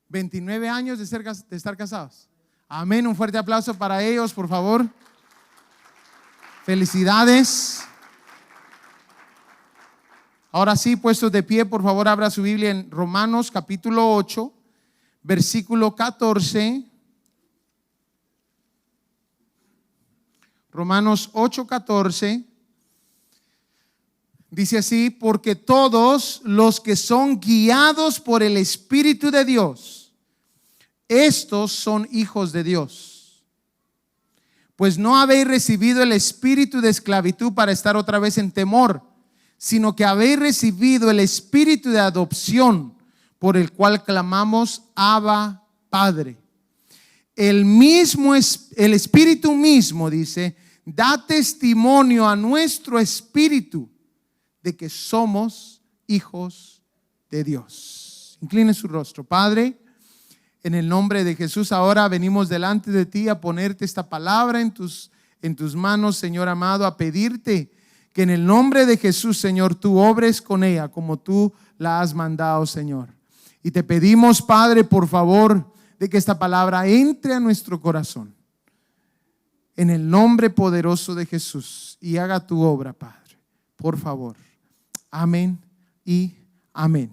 29 años de estar casados. Amén, un fuerte aplauso para ellos, por favor. Felicidades. Ahora sí, puestos de pie, por favor, abra su Biblia en Romanos capítulo 8, versículo 14. Romanos 8, 14. Dice así: porque todos los que son guiados por el Espíritu de Dios, estos son hijos de Dios. Pues no habéis recibido el espíritu de esclavitud para estar otra vez en temor, sino que habéis recibido el espíritu de adopción, por el cual clamamos: Abba, Padre. El Espíritu mismo, dice, da testimonio a nuestro espíritu de que somos hijos de Dios. Incline su rostro. Padre, en el nombre de Jesús, ahora venimos delante de ti a ponerte esta palabra en tus manos, Señor amado, a pedirte que en el nombre de Jesús, Señor, tú obres con ella como tú la has mandado, Señor. Y te pedimos, Padre, por favor, de que esta palabra entre a nuestro corazón, en el nombre poderoso de Jesús, y haga tu obra, Padre, por favor. Amén y amén.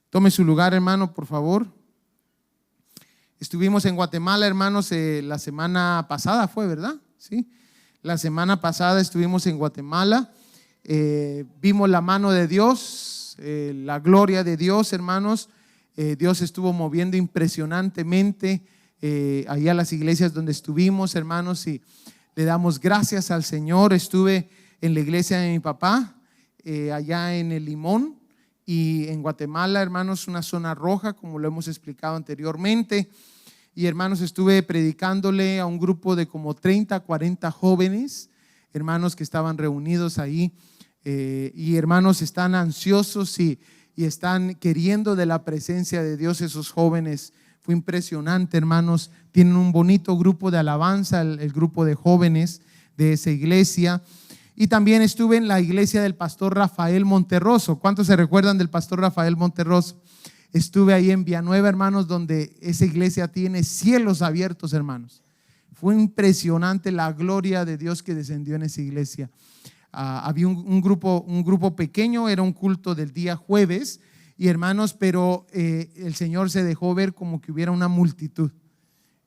Tome su lugar, hermano, por favor. Estuvimos en Guatemala, hermanos, la semana pasada fue, ¿verdad? Sí. La semana pasada estuvimos en Guatemala. Vimos la mano de Dios, la gloria de Dios, hermanos. Dios estuvo moviendo impresionantemente allá a las iglesias donde estuvimos, hermanos, y le damos gracias al Señor. Estuve en la iglesia de mi papá, allá en el Limón, y en Guatemala, hermanos, una zona roja, como lo hemos explicado anteriormente. Y hermanos, estuve predicándole a un grupo de como 30, 40 jóvenes, hermanos, que estaban reunidos ahí. Y hermanos, están ansiosos y están queriendo de la presencia de Dios esos jóvenes. Fue impresionante, hermanos. Tienen un bonito grupo de alabanza, el grupo de jóvenes de esa iglesia. Y también estuve en la iglesia del pastor Rafael Monterroso. ¿Cuántos se recuerdan del pastor Rafael Monterroso? Estuve ahí en Villanueva, hermanos, donde esa iglesia tiene cielos abiertos, hermanos. Fue impresionante la gloria de Dios que descendió en esa iglesia. Había un grupo pequeño, era un culto del día jueves, y hermanos, pero el Señor se dejó ver como que hubiera una multitud.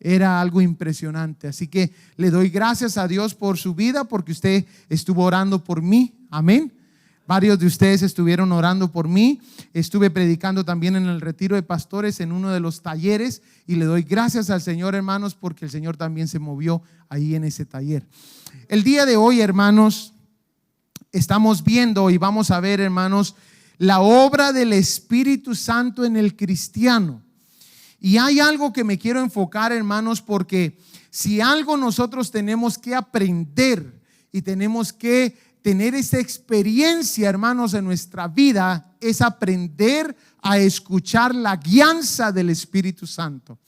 Era algo impresionante. Así que le doy gracias a Dios por su vida, porque usted estuvo orando por mí. Amén. Varios de ustedes estuvieron orando por mí. Estuve predicando también en el retiro de pastores en uno de los talleres, y le doy gracias al Señor, hermanos, porque el Señor también se movió ahí en ese taller. El día de hoy, hermanos, estamos viendo y vamos a ver, hermanos, la obra del Espíritu Santo en el cristiano. Y hay algo que me quiero enfocar, hermanos, porque si algo nosotros tenemos que aprender y tenemos que tener esa experiencia, hermanos, en nuestra vida, es aprender a escuchar la guianza del Espíritu Santo.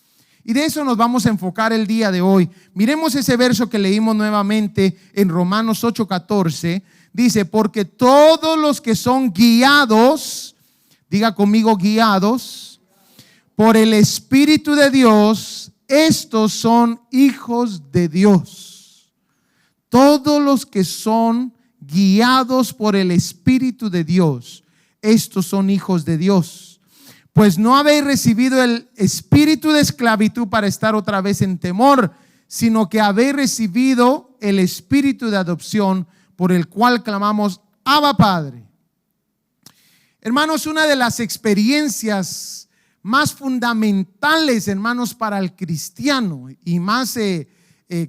Y de eso nos vamos a enfocar el día de hoy. Miremos ese verso que leímos nuevamente en Romanos 8:14. Dice: porque todos los que son guiados, diga conmigo, guiados por el Espíritu de Dios, estos son hijos de Dios. Todos los que son guiados por el Espíritu de Dios, estos son hijos de Dios. Pues no habéis recibido el espíritu de esclavitud para estar otra vez en temor, sino que habéis recibido el espíritu de adopción, por el cual clamamos: Abba, Padre. Hermanos, una de las experiencias más fundamentales, hermanos, para el cristiano, y más,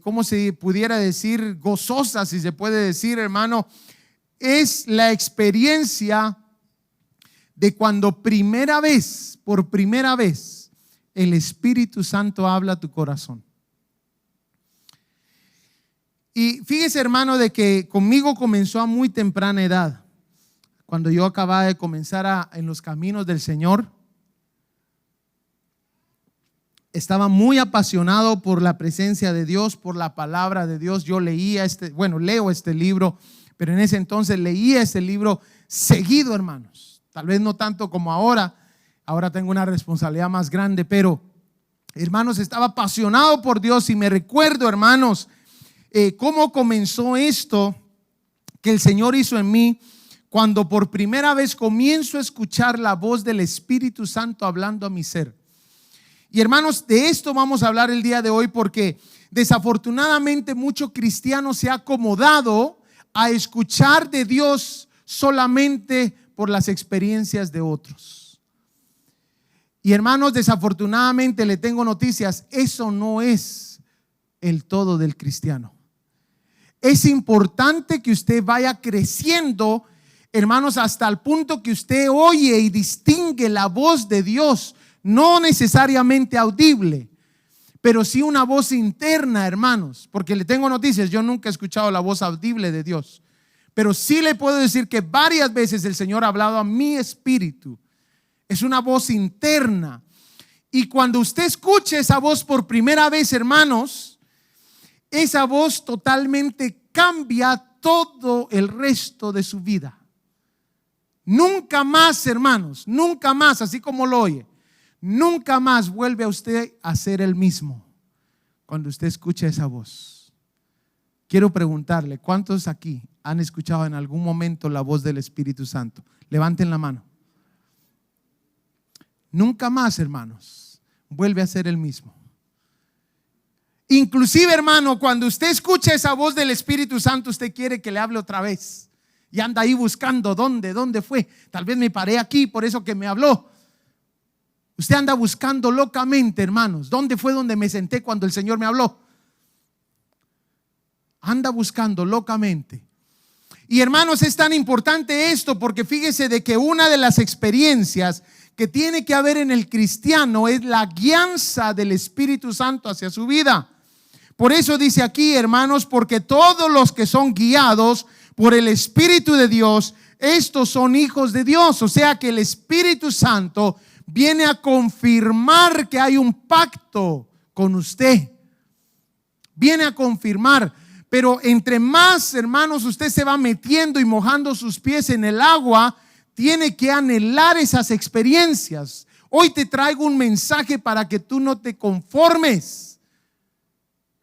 ¿cómo se pudiera decir? Gozosa, si se puede decir, hermano, es la experiencia de cuando por primera vez, el Espíritu Santo habla a tu corazón. Y fíjese, hermano, de que conmigo comenzó a muy temprana edad. Cuando yo acababa de comenzar en los caminos del Señor, estaba muy apasionado por la presencia de Dios, por la palabra de Dios. Yo leo este libro, pero en ese entonces leía este libro seguido, hermanos. Tal vez no tanto como ahora ahora tengo una responsabilidad más grande, pero hermanos, estaba apasionado por Dios y me recuerdo, hermanos, cómo comenzó esto que el Señor hizo en mí cuando por primera vez comienzo a escuchar la voz del Espíritu Santo hablando a mi ser. Y hermanos, de esto vamos a hablar el día de hoy porque desafortunadamente mucho cristiano se ha acomodado a escuchar de Dios solamente por las experiencias de otros. Y hermanos, desafortunadamente le tengo noticias, eso no es el todo del cristiano. Es importante que usted vaya creciendo, hermanos, hasta el punto que usted oye y distingue la voz de Dios, no necesariamente audible, pero sí una voz interna, hermanos, porque le tengo noticias, yo nunca he escuchado la voz audible de Dios, pero sí le puedo decir que varias veces el Señor ha hablado a mi espíritu. Es una voz interna. Y cuando usted escuche esa voz por primera vez, hermanos, esa voz totalmente cambia todo el resto de su vida. Nunca más, hermanos, nunca más, así como lo oye, nunca más vuelve a usted a ser el mismo cuando usted escucha esa voz. Quiero preguntarle, ¿cuántos aquí han escuchado en algún momento la voz del Espíritu Santo? Levanten la mano. Nunca más, hermanos, vuelve a ser el mismo. Inclusive, hermano, cuando usted escucha esa voz del Espíritu Santo, usted quiere que le hable otra vez y anda ahí buscando dónde fue. Tal vez me paré aquí, por eso que me habló. Usted anda buscando locamente, hermanos, ¿dónde fue donde me senté cuando el Señor me habló? Anda buscando locamente. Y hermanos, es tan importante esto porque fíjese de que una de las experiencias que tiene que haber en el cristiano es la guianza del Espíritu Santo hacia su vida. Por eso dice aquí, hermanos, porque todos los que son guiados por el Espíritu de Dios, estos son hijos de Dios. O sea que el Espíritu Santo viene a confirmar que hay un pacto con usted. Viene a confirmar. Pero entre más, hermanos, usted se va metiendo y mojando sus pies en el agua, tiene que anhelar esas experiencias. Hoy te traigo un mensaje para que tú no te conformes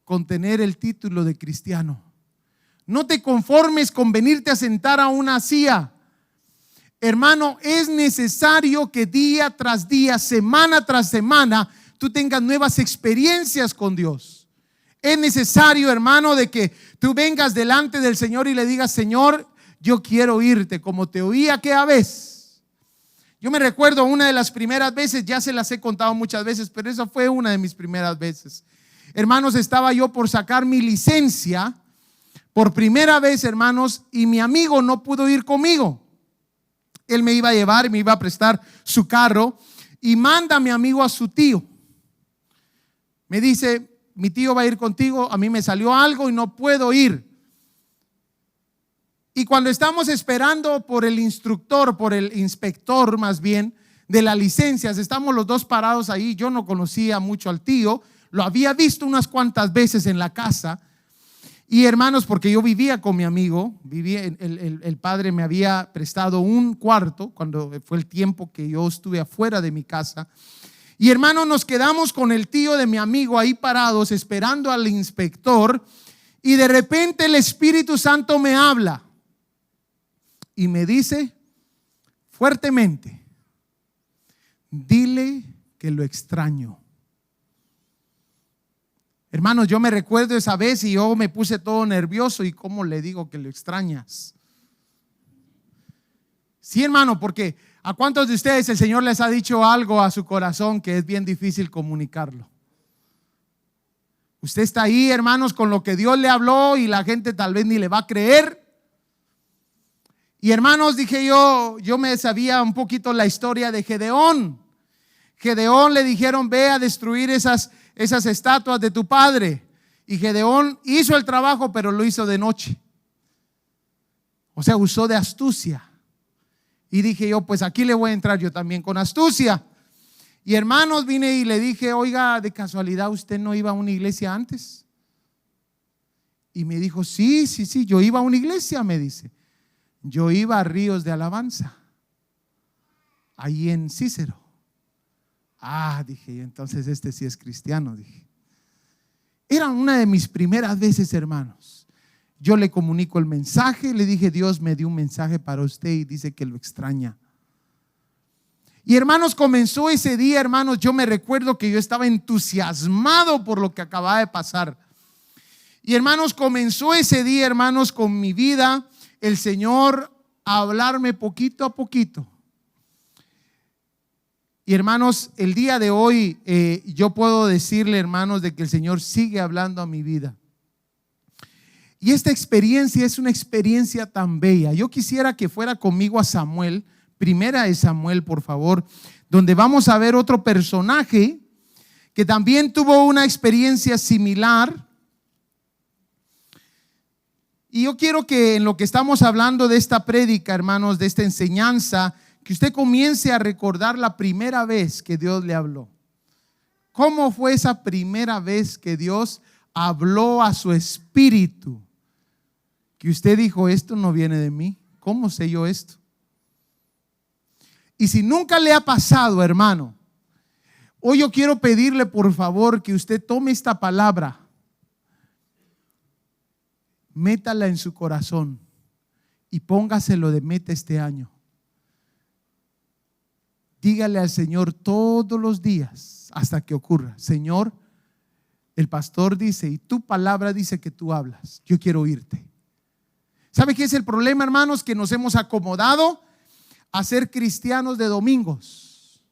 con tener el título de cristiano. No te conformes con venirte a sentar a una silla. Hermano, es necesario que día tras día, semana tras semana, tú tengas nuevas experiencias con Dios. Es necesario, hermano, de que tú vengas delante del Señor y le digas: Señor, yo quiero oírte como te oí aquella vez. Yo me recuerdo una de las primeras veces, ya se las he contado muchas veces, pero esa fue una de mis primeras veces. Hermanos, estaba yo por sacar mi licencia por primera vez, hermanos, y mi amigo no pudo ir conmigo. Él me iba a llevar y me iba a prestar su carro y manda a mi amigo a su tío. Me dice: mi tío va a ir contigo, a mí me salió algo y no puedo ir. Y cuando estamos esperando por el instructor, por el inspector más bien, de las licencias, estamos los dos parados ahí. Yo no conocía mucho al tío, lo había visto unas cuantas veces en la casa. Y hermanos, porque yo vivía con mi amigo, el padre me había prestado un cuarto cuando fue el tiempo que yo estuve afuera de mi casa. Y hermanos, nos quedamos con el tío de mi amigo ahí parados esperando al inspector. Y de repente el Espíritu Santo me habla y me dice fuertemente: dile que lo extraño. Hermanos, yo me recuerdo esa vez y yo me puse todo nervioso. ¿Y cómo le digo que lo extrañas? Sí, hermano, porque ¿a cuántos de ustedes el Señor les ha dicho algo a su corazón que es bien difícil comunicarlo? Usted está ahí, hermanos, con lo que Dios le habló y la gente tal vez ni le va a creer. Y hermanos, dije yo me sabía un poquito la historia de Gedeón. Gedeón le dijeron: ve a destruir esas estatuas de tu padre. Y Gedeón hizo el trabajo, pero lo hizo de noche. O sea, usó de astucia. Y dije yo: pues aquí le voy a entrar yo también con astucia. Y hermanos, vine y le dije: oiga, de casualidad, ¿usted no iba a una iglesia antes? Y me dijo: sí, yo iba a una iglesia, me dice. Yo iba a Ríos de Alabanza, ahí en Cícero. Dije, entonces este sí es cristiano, dije. Era una de mis primeras veces, hermanos. Yo le comunico el mensaje, le dije, Dios me dio un mensaje para usted y dice que lo extraña. Y hermanos, comenzó ese día, hermanos, yo me recuerdo que yo estaba entusiasmado por lo que acababa de pasar. Y hermanos, comenzó ese día, hermanos, con mi vida, el Señor a hablarme poquito a poquito. Y hermanos, el día de hoy yo puedo decirle, hermanos, de que el Señor sigue hablando a mi vida. Y esta experiencia es una experiencia tan bella. Yo quisiera que fuera conmigo a Samuel, primera de Samuel, por favor, donde vamos a ver otro personaje que también tuvo una experiencia similar. Y yo quiero que en lo que estamos hablando de esta prédica, hermanos, de esta enseñanza, que usted comience a recordar la primera vez que Dios le habló. ¿Cómo fue esa primera vez que Dios habló a su espíritu? Que usted dijo, esto no viene de mí. ¿Cómo sé yo esto? Y si nunca le ha pasado, hermano, hoy yo quiero pedirle por favor que usted tome esta palabra, métala en su corazón y póngaselo de meta este año. Dígale al Señor todos los días hasta que ocurra: Señor, el pastor dice y tu palabra dice que tú hablas, yo quiero oírte. ¿Sabe qué es el problema, hermanos? Que nos hemos acomodado a ser cristianos de domingos,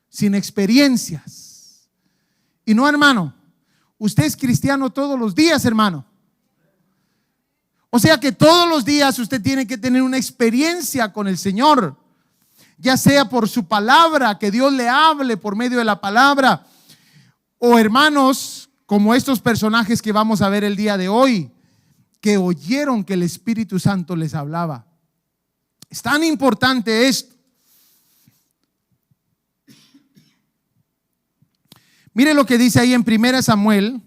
sin experiencias. Y no, hermano, usted es cristiano todos los días, hermano. O sea que todos los días usted tiene que tener una experiencia con el Señor, ya sea por su palabra, que Dios le hable por medio de la palabra, o hermanos, como estos personajes que vamos a ver el día de hoy, que oyeron que el Espíritu Santo les hablaba. Es tan importante esto. Mire lo que dice ahí en 1 Samuel,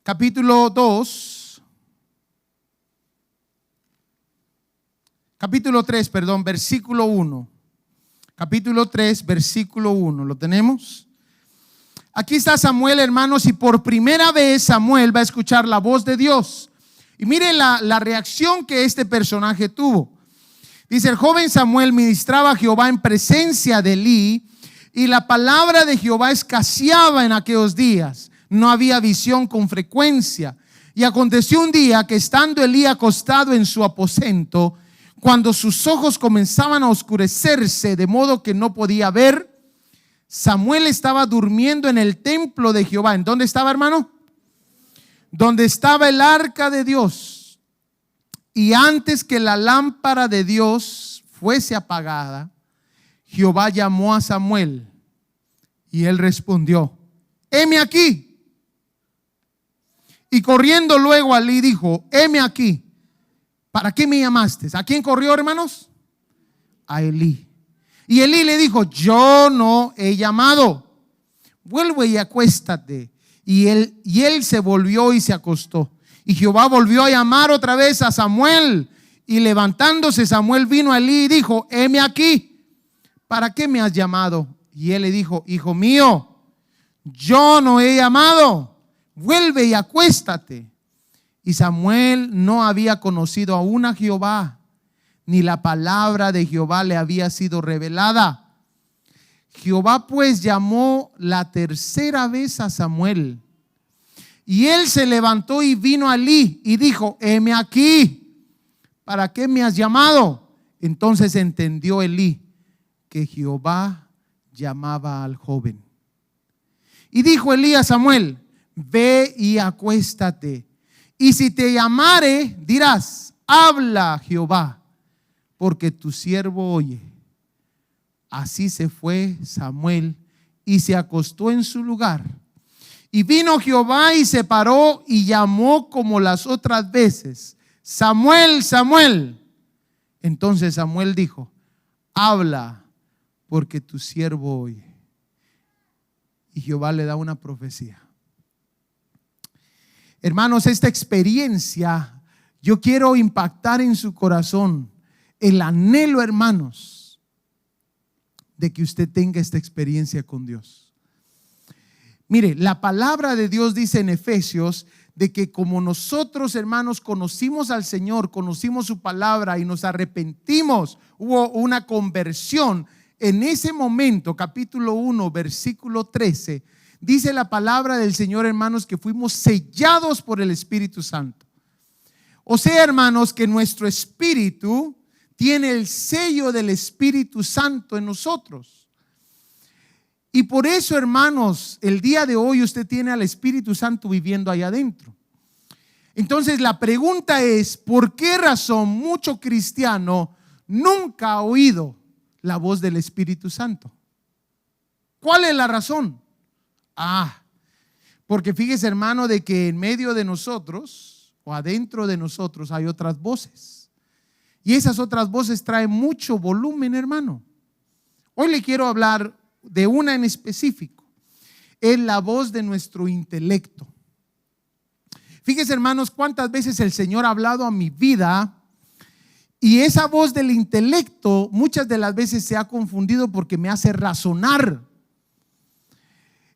capítulo 3, versículo 1. Capítulo 3, versículo 1. ¿Lo tenemos? Aquí está Samuel, hermanos, y por primera vez Samuel va a escuchar la voz de Dios. Y mire la reacción que este personaje tuvo. Dice: el joven Samuel ministraba a Jehová en presencia de Elí, y la palabra de Jehová escaseaba en aquellos días. No había visión con frecuencia. Y aconteció un día que, estando Elí acostado en su aposento, cuando sus ojos comenzaban a oscurecerse de modo que no podía ver, Samuel estaba durmiendo en el templo de Jehová. ¿En dónde estaba, hermano? Donde estaba el arca de Dios. Y antes que la lámpara de Dios fuese apagada, Jehová llamó a Samuel, y él respondió: heme aquí. Y corriendo luego a Elí dijo: heme aquí. ¿Para qué me llamaste? ¿A quién corrió, hermanos? A Elí. Y Elí le dijo: yo no he llamado, vuelve y acuéstate. Y él se volvió y se acostó. Y Jehová volvió a llamar otra vez a Samuel. Y levantándose Samuel vino a Elí y dijo: heme aquí. ¿Para qué me has llamado? Y él le dijo: hijo mío, yo no he llamado, vuelve y acuéstate. Y Samuel no había conocido aún a Jehová, ni la palabra de Jehová le había sido revelada. Jehová pues llamó la tercera vez a Samuel, y él se levantó y vino a Elí y dijo: heme aquí. ¿Para qué me has llamado? Entonces entendió Elí que Jehová llamaba al joven. Y dijo Elí a Samuel: ve y acuéstate, y si te llamare dirás: habla Jehová, porque tu siervo oye. Así se fue Samuel y se acostó en su lugar. Y vino Jehová y se paró y llamó como las otras veces: Samuel, Samuel. Entonces Samuel dijo: habla, porque tu siervo oye. Y Jehová le da una profecía. Hermanos, esta experiencia yo quiero impactar en su corazón el anhelo, hermanos, de que usted tenga esta experiencia con Dios. Mire, la palabra de Dios dice en Efesios de que como nosotros, hermanos, conocimos al Señor, conocimos su palabra y nos arrepentimos, hubo una conversión. En ese momento, capítulo 1, versículo 13, dice la palabra del Señor, hermanos, que fuimos sellados por el Espíritu Santo. O sea, hermanos, que nuestro espíritu tiene el sello del Espíritu Santo en nosotros. Y por eso, hermanos, el día de hoy usted tiene al Espíritu Santo viviendo ahí adentro. Entonces la pregunta es, ¿por qué razón mucho cristiano nunca ha oído la voz del Espíritu Santo? ¿Cuál es la razón? Porque fíjese, hermano, de que en medio de nosotros o adentro de nosotros hay otras voces. Y esas otras voces traen mucho volumen, hermano. Hoy le quiero hablar de una en específico. Es la voz de nuestro intelecto. Fíjese, hermanos, cuántas veces el Señor ha hablado a mi vida y esa voz del intelecto muchas de las veces se ha confundido porque me hace razonar.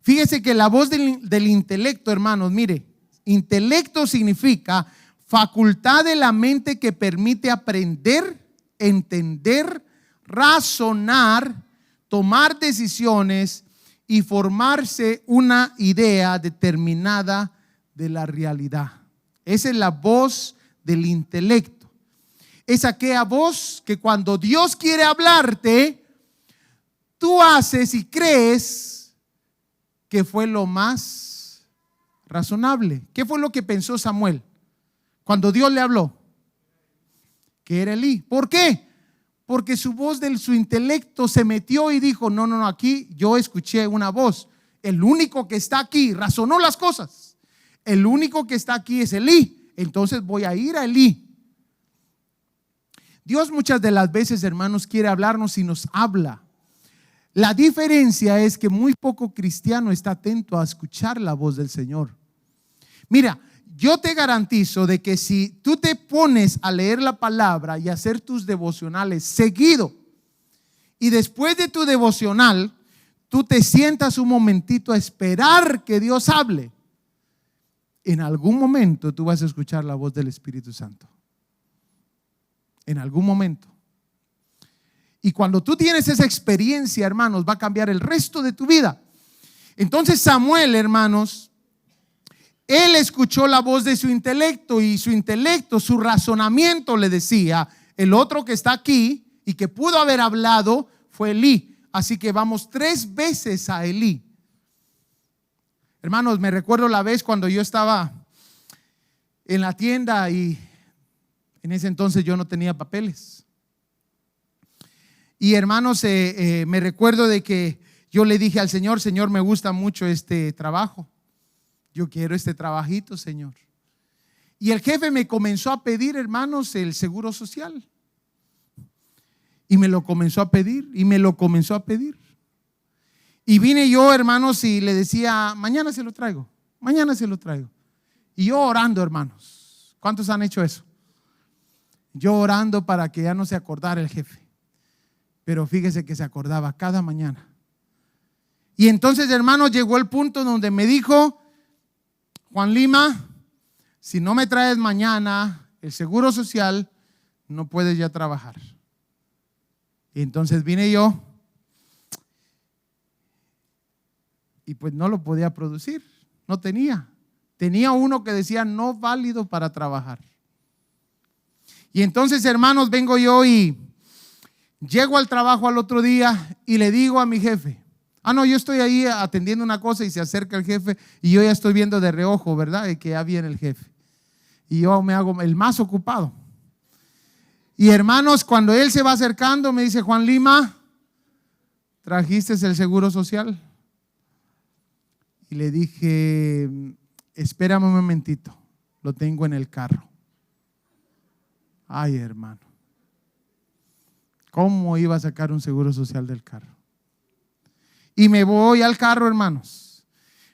Fíjese que la voz del intelecto, hermanos, mire, intelecto significa facultad de la mente que permite aprender, entender, razonar, tomar decisiones y formarse una idea determinada de la realidad. Esa es la voz del intelecto. Es aquella voz que cuando Dios quiere hablarte, tú haces y crees que fue lo más razonable. ¿Qué fue lo que pensó Samuel cuando Dios le habló? Que era Elí. ¿Por qué? Porque su voz de su intelecto se metió y dijo, no, aquí yo escuché una voz. El único que está aquí razonó las cosas. El único que está aquí es Elí. Entonces voy a ir a Elí. Dios muchas de las veces, hermanos, quiere hablarnos y nos habla. La diferencia es que muy poco cristiano está atento a escuchar la voz del Señor. Mira, yo te garantizo de que si tú te pones a leer la palabra y hacer tus devocionales seguido, y después de tu devocional, tú te sientas un momentito a esperar que Dios hable, en algún momento tú vas a escuchar la voz del Espíritu Santo. En algún momento. Y cuando tú tienes esa experiencia, hermanos, va a cambiar el resto de tu vida. Entonces Samuel, hermanos, él escuchó la voz de su intelecto y su intelecto, su razonamiento le decía, el otro que está aquí y que pudo haber hablado fue Elí. Así que vamos 3 veces a Elí. Hermanos, me recuerdo la vez cuando yo estaba en la tienda y en ese entonces yo no tenía papeles. Y hermanos, me recuerdo de que yo le dije al Señor, Señor, me gusta mucho este trabajo. Yo quiero este trabajito, Señor. Y el jefe me comenzó a pedir, hermanos, el seguro social. Y me lo comenzó a pedir, y me lo comenzó a pedir. Y vine yo, hermanos, y le decía, mañana se lo traigo, mañana se lo traigo. Y yo orando, hermanos. ¿Cuántos han hecho eso? Yo orando para que ya no se acordara el jefe. Pero fíjese que se acordaba cada mañana. Y entonces, hermanos, llegó el punto donde me dijo, Juan Lima, si no me traes mañana el seguro social, no puedes ya trabajar. Y entonces vine yo y pues no lo podía producir, no tenía. Tenía uno que decía no válido para trabajar. Y entonces, hermanos, vengo yo y llego al trabajo al otro día y le digo a mi jefe, no, yo estoy ahí atendiendo una cosa y se acerca el jefe y yo ya estoy viendo de reojo, ¿verdad? Y que ya viene el jefe. Y yo me hago el más ocupado. Y hermanos, cuando él se va acercando me dice, Juan Lima, ¿trajiste el seguro social? Y le dije, espérame un momentito, lo tengo en el carro. Ay, hermano, ¿cómo iba a sacar un seguro social del carro? Y me voy al carro, hermanos.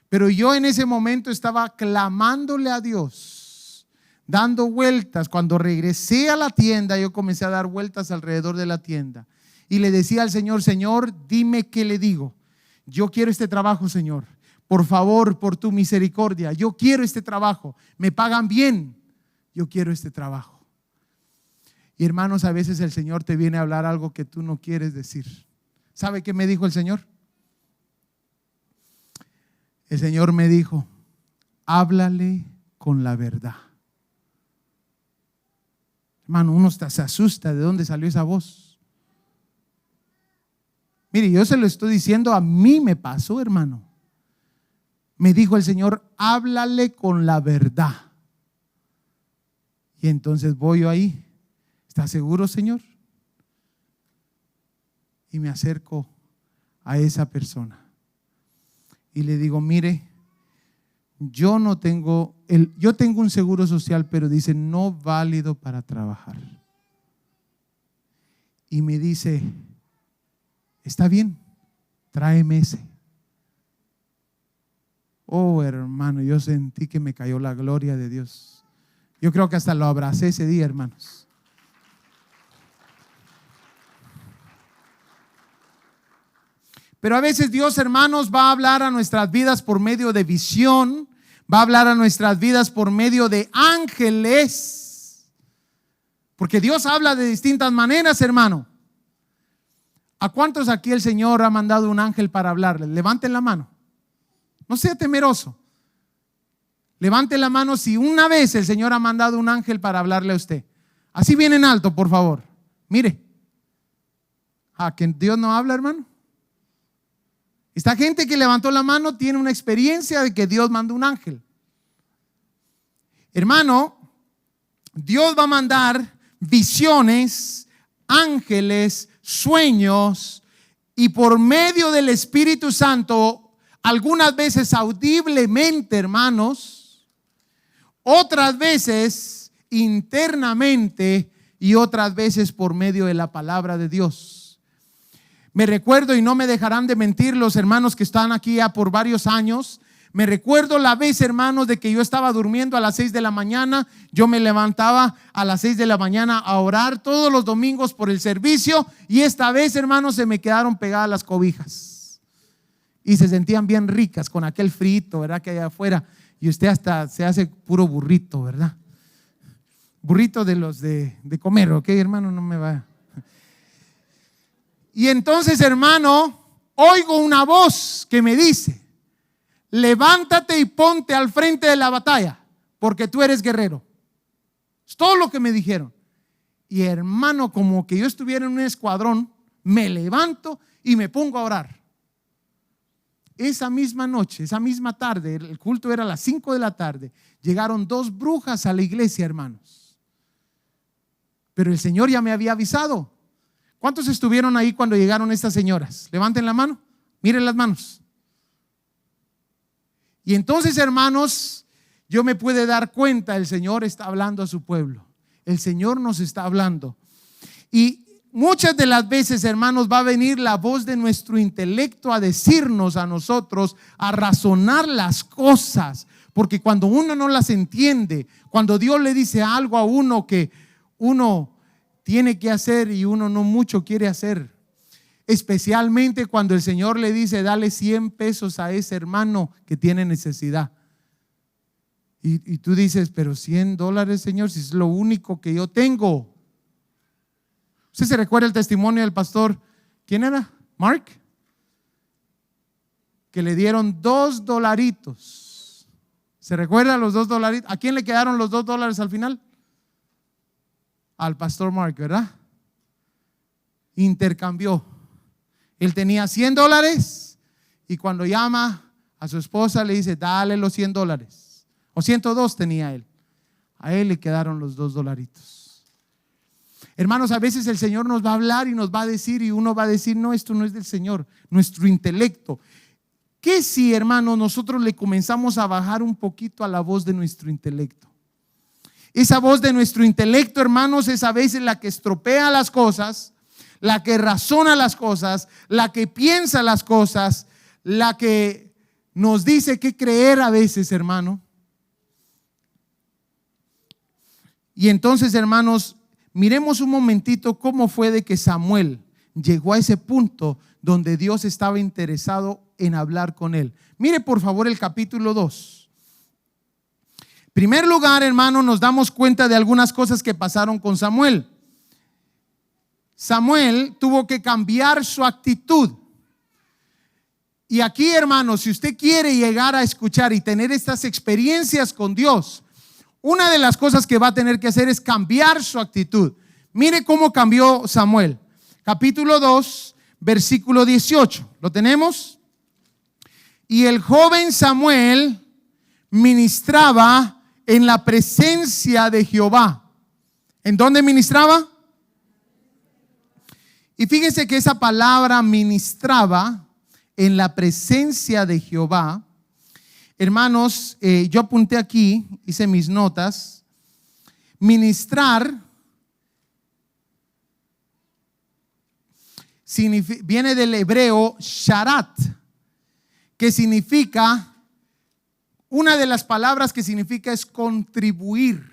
Pero yo en ese momento estaba clamándole a Dios, dando vueltas. Cuando regresé a la tienda, yo comencé a dar vueltas alrededor de la tienda. y le decía al Señor: Señor, dime qué le digo. Yo quiero este trabajo, Señor. Por favor, por tu misericordia, yo quiero este trabajo. Me pagan bien. Yo quiero este trabajo. Y hermanos, a veces el Señor te viene a hablar algo que tú no quieres decir. ¿Sabe qué me dijo el Señor? El Señor me dijo: háblale con la verdad. Hermano, uno hasta se asusta de dónde salió esa voz. Mire, yo se lo estoy diciendo, a mí me pasó, hermano. Me dijo el Señor: háblale con la verdad. Y entonces voy yo ahí: ¿está seguro, Señor? Y me acerco a esa persona y le digo: mire, yo tengo un seguro social, pero dice no válido para trabajar. Y me dice: está bien, tráeme ese. Oh, hermano, yo sentí que me cayó la gloria de Dios. Yo creo que hasta lo abracé ese día, hermanos. Pero a veces Dios, hermanos, va a hablar a nuestras vidas por medio de visión, va a hablar a nuestras vidas por medio de ángeles, porque Dios habla de distintas maneras, hermano. ¿A cuántos aquí el Señor ha mandado un ángel para hablarles? Levanten la mano. No sea temeroso. Levante la mano si una vez el Señor ha mandado un ángel para hablarle a usted. Así bien en alto, por favor. Mire. ¿A que Dios no habla, hermano? Esta gente que levantó la mano tiene una experiencia de que Dios mandó un ángel. Hermano, Dios va a mandar visiones, ángeles, sueños, y por medio del Espíritu Santo, algunas veces audiblemente, hermanos, otras veces internamente y otras veces por medio de la palabra de Dios. Me recuerdo, y no me dejarán de mentir los hermanos que están aquí ya por varios años, me recuerdo la vez, hermanos, de que yo estaba durmiendo a las 6 de la mañana. Yo me levantaba a las 6 de la mañana a orar todos los domingos por el servicio, y esta vez, hermanos, se me quedaron pegadas las cobijas y se sentían bien ricas con aquel frito, ¿verdad? Que hay afuera, y usted hasta se hace puro burrito, ¿verdad? Burrito de los de comer, ¿ok, hermano? No me va. Y entonces, hermano, oigo una voz que me dice: levántate y ponte al frente de la batalla, porque tú eres guerrero. Es todo lo que me dijeron. Y hermano, como que yo estuviera en un escuadrón, me levanto y me pongo a orar. Esa misma noche, esa misma tarde, el culto era a las 5 de la tarde, llegaron 2 brujas a la iglesia, hermanos. Pero el Señor ya me había avisado. ¿Cuántos estuvieron ahí cuando llegaron estas señoras? Levanten la mano, miren las manos. Y entonces, hermanos, yo me pude dar cuenta, el Señor está hablando a su pueblo. El Señor nos está hablando. Y muchas de las veces, hermanos, va a venir la voz de nuestro intelecto a decirnos a nosotros, a razonar las cosas. Porque cuando uno no las entiende, cuando Dios le dice algo a uno que uno tiene que hacer y uno no mucho quiere hacer, especialmente cuando el Señor le dice: dale 100 pesos a ese hermano que tiene necesidad. Y tú dices: pero $100, Señor, si es lo único que yo tengo. ¿Usted se recuerda el testimonio del pastor? ¿Quién era? Mark. Que le dieron $2. ¿Se recuerda los $2? ¿A quién le quedaron los $2 al final? Al pastor Mark, ¿verdad? Intercambió. Él tenía $100 y cuando llama a su esposa le dice: dale los $100. O 102 tenía él. A él le quedaron los $2. Hermanos, a veces el Señor nos va a hablar y nos va a decir, y uno va a decir: no, esto no es del Señor, nuestro intelecto. ¿Qué si, hermanos, nosotros le comenzamos a bajar un poquito a la voz de nuestro intelecto? Esa voz de nuestro intelecto, hermanos, es a veces la que estropea las cosas, la que razona las cosas, la que piensa las cosas, la que nos dice qué creer a veces, hermano. Y entonces, hermanos, miremos un momentito cómo fue de que Samuel, llegó a ese punto donde Dios estaba interesado en hablar con él. Mire por favor el capítulo 2. En primer lugar, hermano, nos damos cuenta de algunas cosas que pasaron con Samuel. Samuel tuvo que cambiar su actitud. Y aquí, hermano, si usted quiere llegar a escuchar y tener estas experiencias con Dios, una de las cosas que va a tener que hacer es cambiar su actitud. Mire cómo cambió Samuel. Capítulo 2, versículo 18. ¿Lo tenemos? Y el joven Samuel ministraba en la presencia de Jehová. ¿En dónde ministraba? Y fíjese que esa palabra ministraba en la presencia de Jehová. Hermanos, yo apunté aquí, hice mis notas. Ministrar viene del hebreo sharat, que significa, una de las palabras que significa es contribuir.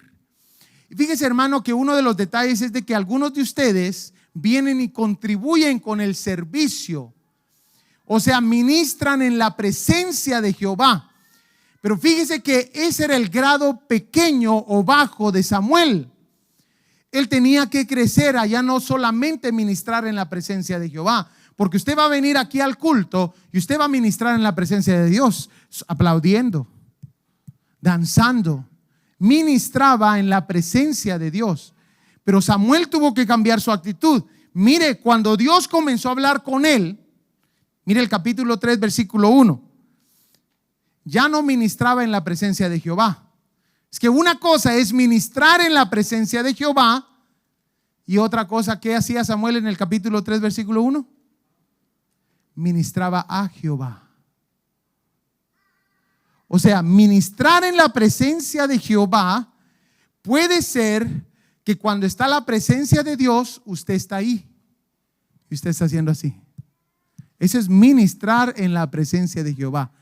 Y fíjese, hermano, que uno de los detalles es de que algunos de ustedes vienen y contribuyen con el servicio, o sea, ministran en la presencia de Jehová. Pero fíjese que ese era el grado pequeño o bajo de Samuel. Él tenía que crecer allá, no solamente ministrar en la presencia de Jehová, porque usted va a venir aquí al culto y usted va a ministrar en la presencia de Dios, aplaudiendo, danzando. Ministraba en la presencia de Dios. Pero Samuel tuvo que cambiar su actitud. Mire, cuando Dios comenzó a hablar con él, mire el capítulo 3, versículo 1. Ya no ministraba en la presencia de Jehová. Es que una cosa es ministrar en la presencia de Jehová y otra cosa, ¿qué hacía Samuel en el capítulo 3, versículo 1? Ministraba a Jehová. O sea, ministrar en la presencia de Jehová puede ser que cuando está la presencia de Dios, usted está ahí y usted está haciendo así. Eso es ministrar en la presencia de Jehová.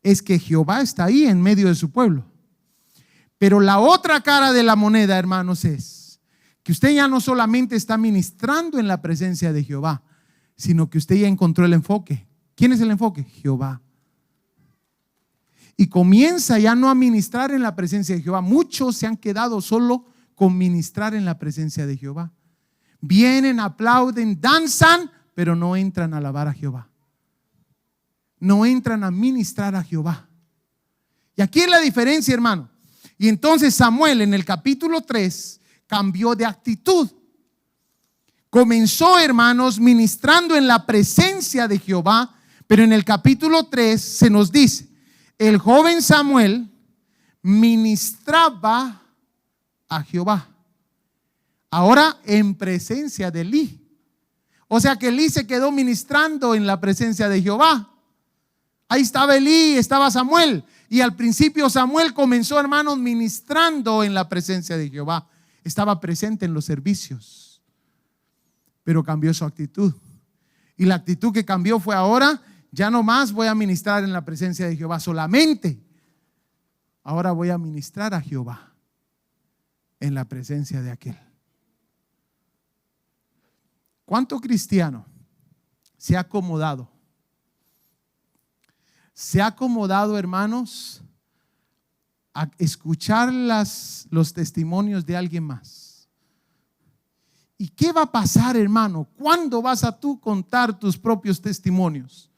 Es que Jehová está ahí en medio de su pueblo. Pero la otra cara de la moneda, hermanos, es que usted ya no solamente está ministrando en la presencia de Jehová, sino que usted ya encontró el enfoque. ¿Quién es el enfoque? Jehová. Y comienza ya no a ministrar en la presencia de Jehová. Muchos se han quedado solo con ministrar en la presencia de Jehová. Vienen, aplauden, danzan, pero no entran a alabar a Jehová. No entran a ministrar a Jehová. Y aquí es la diferencia, hermano. Y entonces Samuel en el capítulo 3 cambió de actitud. Comenzó, hermanos, ministrando en la presencia de Jehová, pero en el capítulo 3 se nos dice, el joven Samuel ministraba a Jehová. Ahora en presencia de Elí. O sea que Elí se quedó ministrando en la presencia de Jehová. Ahí estaba Elí, estaba Samuel. Y al principio Samuel comenzó, hermanos, ministrando en la presencia de Jehová. Estaba presente en los servicios, pero cambió su actitud. Y la actitud que cambió fue ahora, ya no más voy a ministrar en la presencia de Jehová solamente. Ahora voy a ministrar a Jehová en la presencia de aquel. ¿Cuánto cristiano se ha acomodado? Se ha acomodado, hermanos, a escuchar los testimonios de alguien más. ¿Y qué va a pasar, hermano? ¿Cuándo vas a tú contar tus propios testimonios?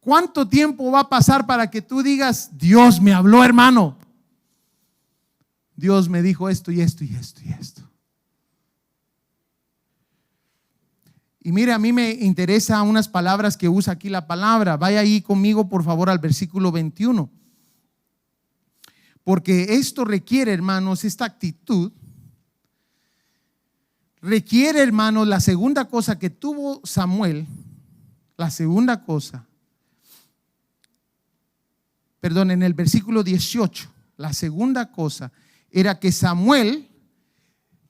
¿Cuánto tiempo va a pasar para que tú digas, Dios me habló, hermano? Dios me dijo esto y esto y esto y esto. Y mire, a mí me interesa unas palabras que usa aquí la palabra. Vaya ahí conmigo, por favor, al versículo 21. Porque esto requiere, hermanos, esta actitud. Requiere, hermanos, la segunda cosa que tuvo Samuel. La segunda cosa. Perdón, en el versículo 18. La segunda cosa era que Samuel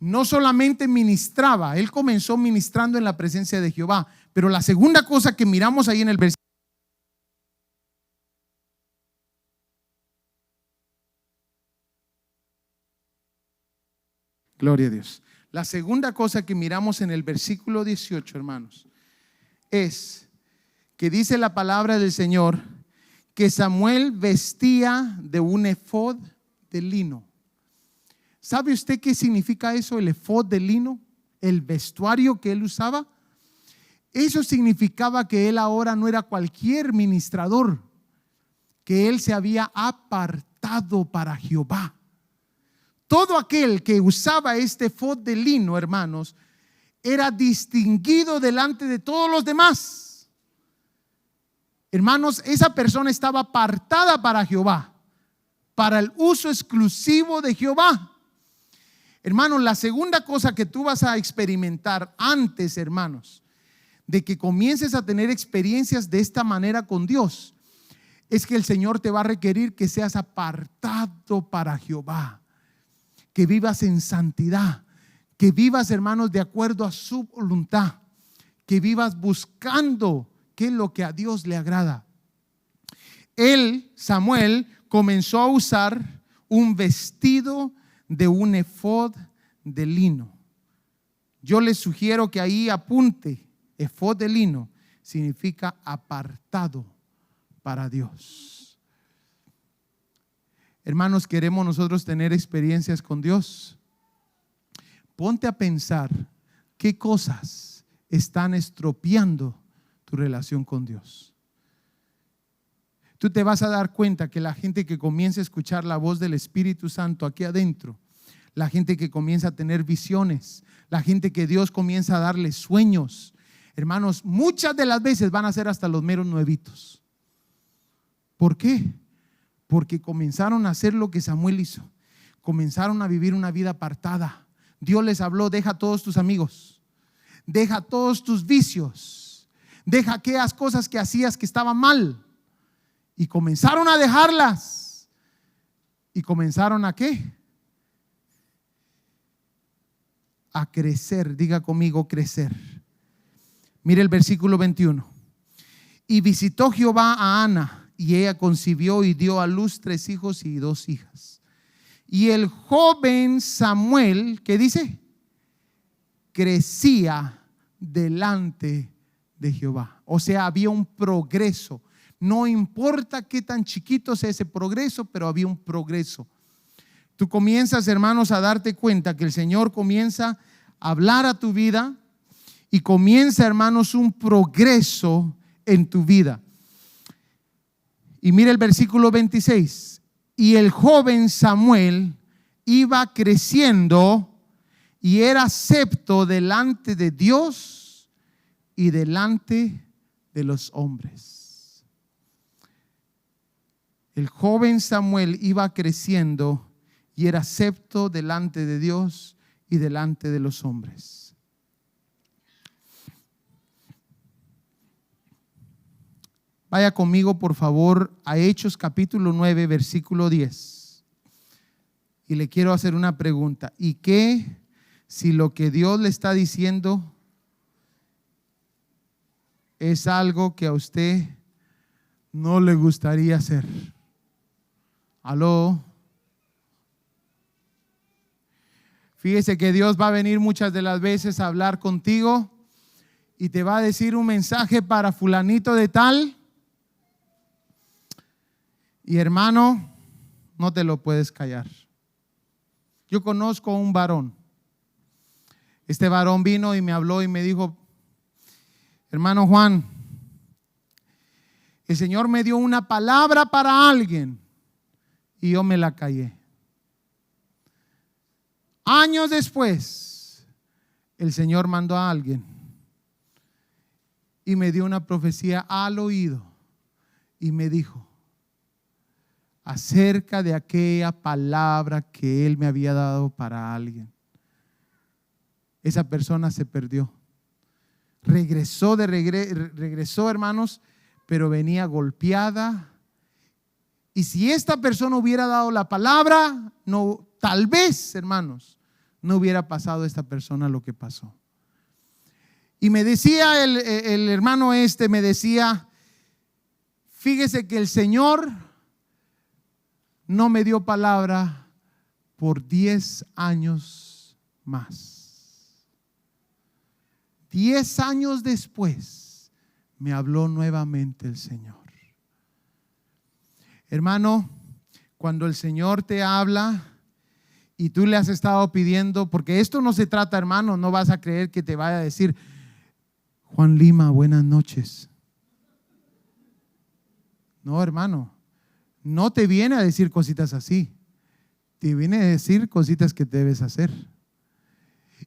no solamente ministraba, él comenzó ministrando en la presencia de Jehová, pero la segunda cosa que miramos ahí en el versículo, gloria a Dios. La segunda cosa que miramos en el versículo 18, hermanos, es que dice la palabra del Señor que Samuel vestía de un efod de lino. ¿Sabe usted qué significa eso, el efod de lino? El vestuario que él usaba. Eso significaba que él ahora no era cualquier ministrador, que él se había apartado para Jehová. Todo aquel que usaba este efod de lino, hermanos, era distinguido delante de todos los demás. Hermanos, esa persona estaba apartada para Jehová, para el uso exclusivo de Jehová. Hermanos, la segunda cosa que tú vas a experimentar antes, hermanos, de que comiences a tener experiencias de esta manera con Dios, es que el Señor te va a requerir que seas apartado para Jehová, que vivas en santidad, que vivas, hermanos, de acuerdo a su voluntad, que vivas buscando qué es lo que a Dios le agrada. Él, Samuel, comenzó a usar un vestido de un efod de lino. Yo les sugiero que ahí apunte: efod de lino significa apartado para Dios. Hermanos, queremos nosotros tener experiencias con Dios. Ponte a pensar qué cosas están estropeando tu relación con Dios. Tú te vas a dar cuenta que la gente que comienza a escuchar la voz del Espíritu Santo aquí adentro, la gente que comienza a tener visiones, la gente que Dios comienza a darle sueños, hermanos, muchas de las veces van a ser hasta los meros nuevitos. ¿Por qué? Porque comenzaron a hacer lo que Samuel hizo. Comenzaron a vivir una vida apartada. Dios les habló: deja todos tus amigos, deja todos tus vicios, deja aquellas cosas que hacías que estaban mal. Y comenzaron a dejarlas. ¿Y comenzaron a qué? A crecer. Diga conmigo: crecer. Mire el versículo 21. Y visitó Jehová a Ana, y ella concibió y dio a luz 3 hijos y 2 hijas. Y el joven Samuel, ¿qué dice? Crecía delante de Jehová. O sea, había un progreso. No importa qué tan chiquito sea ese progreso, pero había un progreso. Tú comienzas, hermanos, a darte cuenta que el Señor comienza a hablar a tu vida y comienza, hermanos, un progreso en tu vida. Y mira el versículo 26. Y el joven Samuel iba creciendo y era acepto delante de Dios y delante de los hombres. El joven Samuel iba creciendo y era acepto delante de Dios y delante de los hombres. Vaya conmigo, por favor, a Hechos capítulo 9, versículo 10. Y le quiero hacer una pregunta. ¿Y qué si lo que Dios le está diciendo es algo que a usted no le gustaría hacer? ¿Aló? Fíjese que Dios va a venir muchas de las veces a hablar contigo y te va a decir un mensaje para fulanito de tal. Y hermano, no te lo puedes callar. Yo conozco a un varón. Este varón vino y me habló y me dijo: hermano Juan, el Señor me dio una palabra para alguien y yo me la callé. Años después, el Señor mandó a alguien y me dio una profecía al oído y me dijo acerca de aquella palabra que Él me había dado para alguien. Esa persona se perdió. Regresó, hermanos, pero venía golpeada. Y si esta persona hubiera dado la palabra, no, tal vez, hermanos, no hubiera pasado a esta persona lo que pasó. Y me decía el hermano me decía: fíjese que el Señor no me dio palabra por 10 años más. 10 años después me habló nuevamente el Señor. Hermano, cuando el Señor te habla y tú le has estado pidiendo, porque esto no se trata, hermano, no vas a creer que te vaya a decir: Juan Lima, buenas noches. No, hermano, no te viene a decir cositas así. Te viene a decir cositas que debes hacer.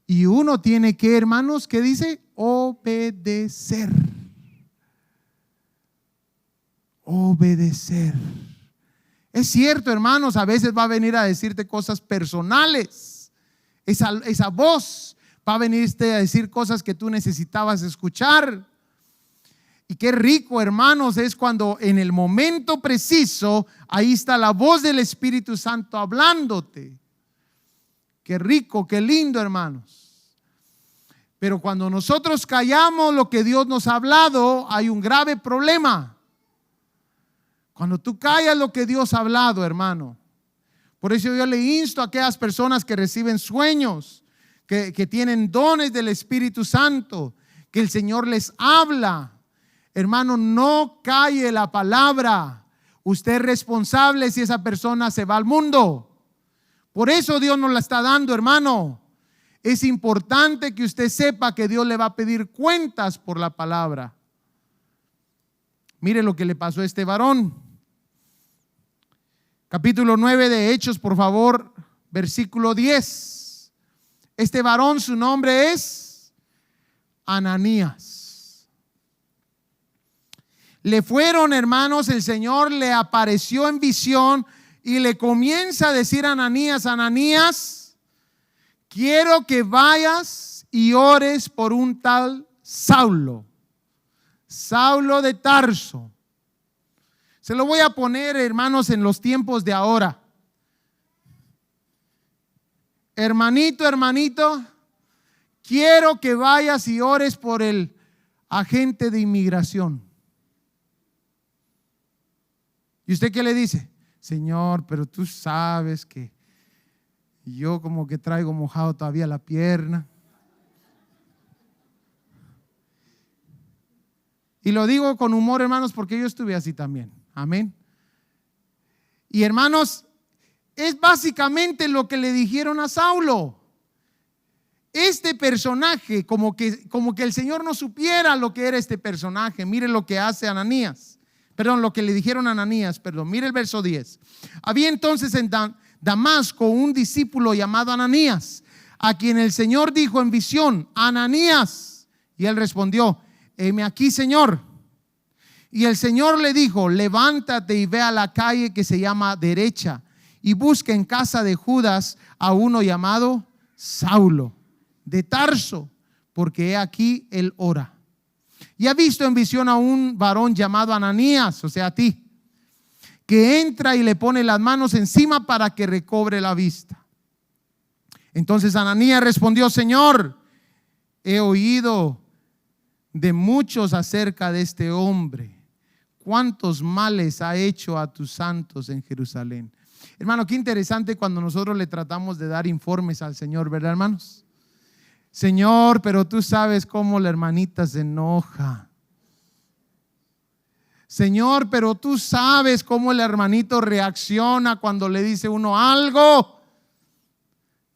Y uno tiene que, hermanos, ¿qué dice? Obedecer. Obedecer. Es cierto, hermanos, a veces va a venir a decirte cosas personales. Esa voz va a venirte a decir cosas que tú necesitabas escuchar. Y qué rico, hermanos, es cuando en el momento preciso, ahí está la voz del Espíritu Santo hablándote. Qué rico, qué lindo, hermanos. Pero cuando nosotros callamos lo que Dios nos ha hablado, hay un grave problema. Cuando tú callas lo que Dios ha hablado, hermano. Por eso yo le insto a aquellas personas que reciben sueños, que tienen dones del Espíritu Santo, que el Señor les habla. Hermano, no calle la palabra. Usted es responsable si esa persona se va al mundo. Por eso Dios nos la está dando, hermano. Es importante que usted sepa que Dios le va a pedir cuentas por la palabra. Mire lo que le pasó a este varón. Capítulo 9 de Hechos, por favor, versículo 10. Este varón, su nombre es Ananías. Le fueron, hermanos, el Señor le apareció en visión y le comienza a decir a Ananías: Ananías, quiero que vayas y ores por un tal Saulo, Saulo de Tarso. Se lo voy a poner, hermanos, en los tiempos de ahora. Hermanito, hermanito, quiero que vayas y ores por el agente de inmigración. ¿Y usted qué le dice? Señor, pero tú sabes que yo como que traigo mojado todavía la pierna. Y lo digo con humor, hermanos, porque yo estuve así también. Amén. Y hermanos, es básicamente lo que le dijeron a Saulo. Este personaje, como que el Señor no supiera lo que era este personaje. Mire lo que hace Ananías. Perdón, lo que le dijeron a Ananías, perdón. Mire el verso 10. Había entonces en Damasco un discípulo llamado Ananías, a quien el Señor dijo en visión: Ananías. Y él respondió: heme aquí, Señor. Y el Señor le dijo: levántate y ve a la calle que se llama Derecha y busca en casa de Judas a uno llamado Saulo de Tarso, porque he aquí él ora. Y ha visto en visión a un varón llamado Ananías, o sea, a ti, que entra y le pone las manos encima para que recobre la vista. Entonces Ananías respondió: Señor, he oído de muchos acerca de este hombre, cuántos males ha hecho a tus santos en Jerusalén. Hermano, qué interesante cuando nosotros le tratamos de dar informes al Señor, ¿verdad, hermanos? Señor, pero tú sabes cómo la hermanita se enoja. Señor, pero tú sabes cómo el hermanito reacciona cuando le dice uno algo.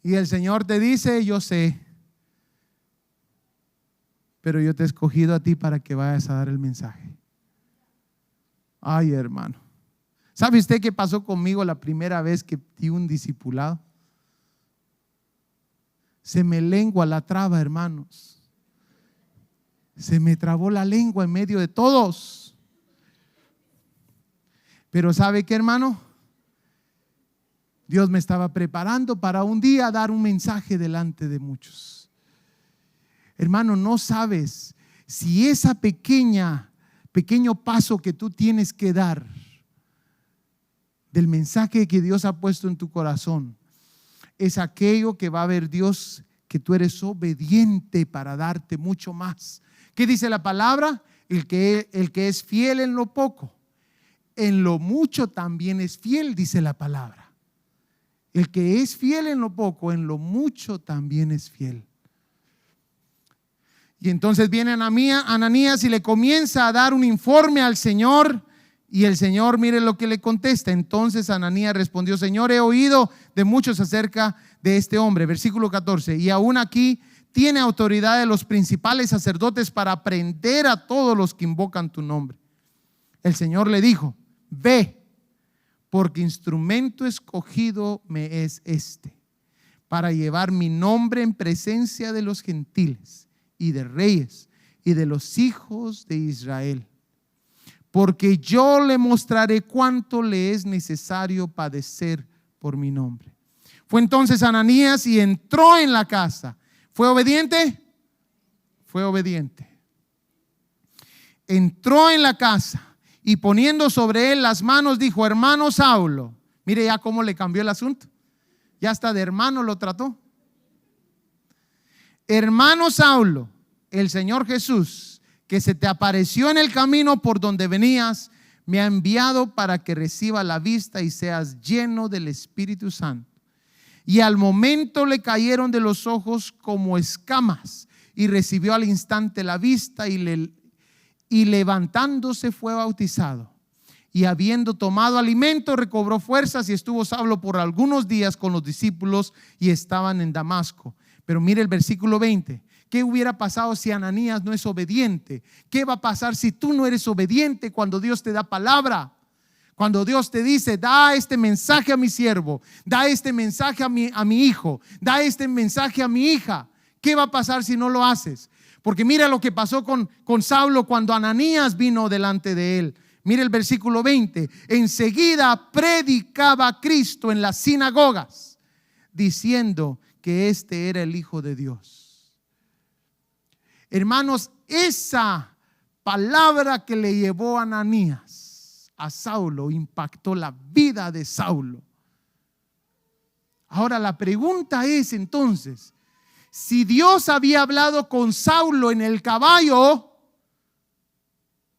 Y el Señor te dice: yo sé, pero yo te he escogido a ti para que vayas a dar el mensaje. Ay, hermano, ¿sabe usted qué pasó conmigo la primera vez que di un discipulado? Se me lengua la traba, hermanos. Se me trabó la lengua en medio de todos. Pero ¿sabe qué, hermano? Dios me estaba preparando para un día dar un mensaje delante de muchos. Hermano, no sabes si esa pequeño paso que tú tienes que dar del mensaje que Dios ha puesto en tu corazón es aquello que va a ver Dios, que tú eres obediente para darte mucho más. ¿Qué dice la palabra? El que es fiel en lo poco, en lo mucho también es fiel, dice la palabra. El que es fiel en lo poco, en lo mucho también es fiel. Y entonces viene Ananías y le comienza a dar un informe al Señor. Y el Señor, mire lo que le contesta. Entonces Ananías respondió: Señor, he oído de muchos acerca de este hombre. Versículo 14. Y aún aquí tiene autoridad de los principales sacerdotes para prender a todos los que invocan tu nombre. El Señor le dijo: ve, porque instrumento escogido me es este, para llevar mi nombre en presencia de los gentiles y de reyes y de los hijos de Israel. Porque yo le mostraré cuánto le es necesario padecer por mi nombre. Fue entonces Ananías y entró en la casa. ¿Fue obediente? Fue obediente. Entró en la casa y poniendo sobre él las manos dijo: hermano Saulo. Mire ya cómo le cambió el asunto. Ya hasta de hermano lo trató. Hermano Saulo, el Señor Jesús, que se te apareció en el camino por donde venías, me ha enviado para que reciba la vista y seas lleno del Espíritu Santo. Y al momento le cayeron de los ojos como escamas y recibió al instante la vista y levantándose fue bautizado. Y habiendo tomado alimento recobró fuerzas y estuvo Saulo por algunos días con los discípulos y estaban en Damasco. Pero mire el versículo 20. ¿Qué hubiera pasado si Ananías no es obediente? ¿Qué va a pasar si tú no eres obediente cuando Dios te da palabra? Cuando Dios te dice: da este mensaje a mi siervo, da este mensaje a mi hijo, da este mensaje a mi hija. ¿Qué va a pasar si no lo haces? Porque mira lo que pasó con Saulo cuando Ananías vino delante de él. Mira el versículo 20. Enseguida predicaba a Cristo en las sinagogas, diciendo que este era el Hijo de Dios. Hermanos, esa palabra que le llevó a Ananías a Saulo impactó la vida de Saulo. Ahora la pregunta es entonces, si Dios había hablado con Saulo en el caballo,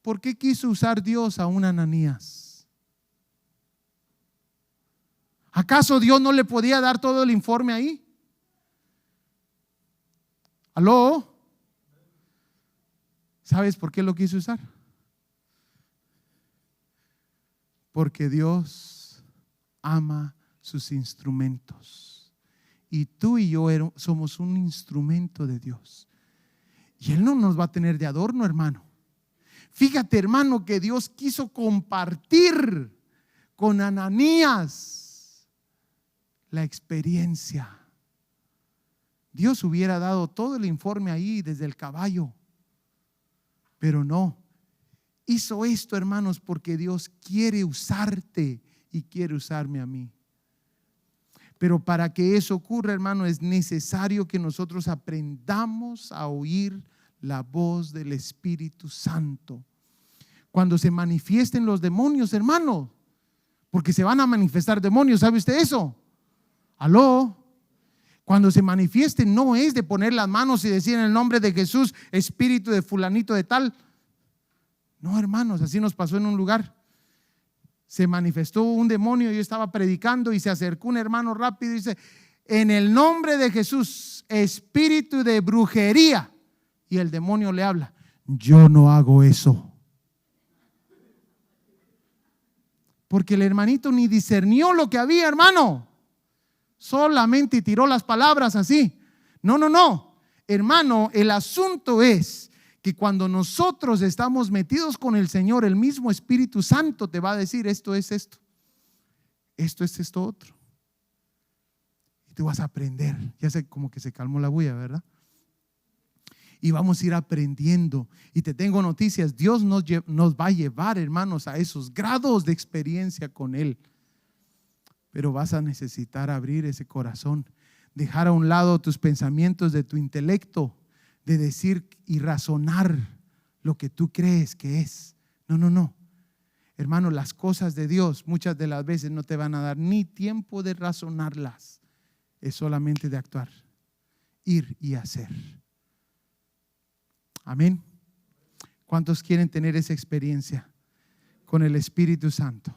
¿por qué quiso usar Dios a un Ananías? ¿Acaso Dios no le podía dar todo el informe ahí? ¿Aló? ¿Sabes por qué lo quiso usar? Porque Dios ama sus instrumentos. Y tú y yo somos un instrumento de Dios. Y Él no nos va a tener de adorno, hermano. Fíjate, hermano, que Dios quiso compartir con Ananías la experiencia. Dios hubiera dado todo el informe ahí desde el caballo, pero no. Hizo esto, hermanos, porque Dios quiere usarte y quiere usarme a mí. Pero para que eso ocurra, hermano, es necesario que nosotros aprendamos a oír la voz del Espíritu Santo. Cuando se manifiesten los demonios, hermano, porque se van a manifestar demonios, ¿sabe usted eso? ¿Aló? Cuando se manifiesten no es de poner las manos y decir en el nombre de Jesús, espíritu de fulanito de tal. No, hermanos, así nos pasó en un lugar. Se manifestó un demonio, yo estaba predicando y se acercó un hermano rápido y dice: en el nombre de Jesús, espíritu de brujería. Y el demonio le habla: yo no hago eso. Porque el hermanito ni discernió lo que había, hermano. Solamente tiró las palabras así. No. Hermano, el asunto es que cuando nosotros estamos metidos con el Señor, el mismo Espíritu Santo te va a decir: esto es esto, esto es esto otro. Y tú vas a aprender. Ya sé, como que se calmó la bulla, ¿verdad? Y vamos a ir aprendiendo. Y te tengo noticias: Dios nos va a llevar, hermanos, a esos grados de experiencia con Él. Pero vas a necesitar abrir ese corazón, dejar a un lado tus pensamientos de tu intelecto, de decir y razonar lo que tú crees que es. No. Hermano, las cosas de Dios muchas de las veces no te van a dar ni tiempo de razonarlas. Es solamente de actuar, ir y hacer. Amén. ¿Cuántos quieren tener esa experiencia con el Espíritu Santo?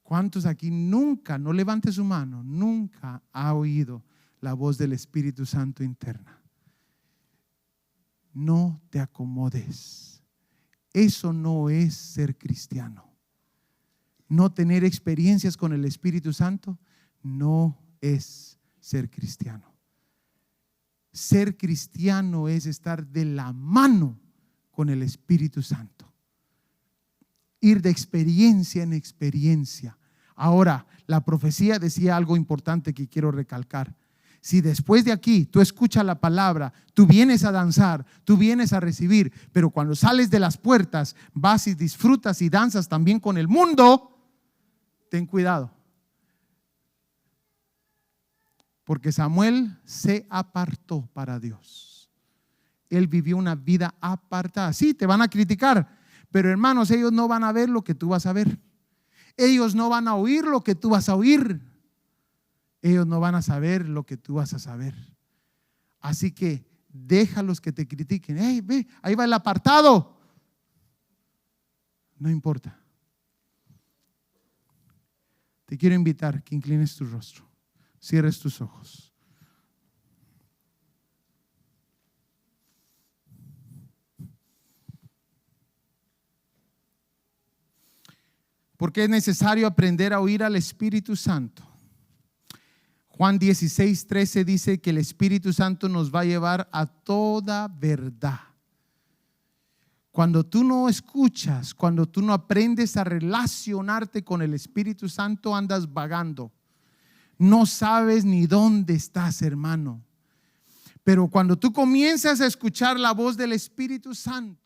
¿Cuántos aquí nunca, no levante su mano, nunca ha oído la voz del Espíritu Santo interna? no te acomodes. Eso no es ser cristiano. No tener experiencias con el Espíritu Santo no es ser cristiano. Ser cristiano es estar de la mano con el Espíritu Santo. Ir de experiencia en experiencia. Ahora, la profecía decía algo importante que quiero recalcar. Si después de aquí tú escuchas la palabra, tú vienes a danzar, tú vienes a recibir, pero cuando sales de las puertas, vas y disfrutas y danzas también con el mundo, ten cuidado. Porque Samuel se apartó para Dios. Él vivió una vida apartada. Sí, te van a criticar, pero hermanos, ellos no van a ver lo que tú vas a ver. Ellos no van a oír lo que tú vas a oír. Ellos no van a saber lo que tú vas a saber. Así que déjalos que te critiquen. Hey, ve, ahí va el apartado. No importa. Te quiero invitar que inclines tu rostro, cierres tus ojos. Porque es necesario aprender a oír al Espíritu Santo. Juan 16:13 dice que el Espíritu Santo nos va a llevar a toda verdad. Cuando tú no escuchas, cuando tú no aprendes a relacionarte con el Espíritu Santo, andas vagando. No sabes ni dónde estás, hermano. Pero cuando tú comienzas a escuchar la voz del Espíritu Santo,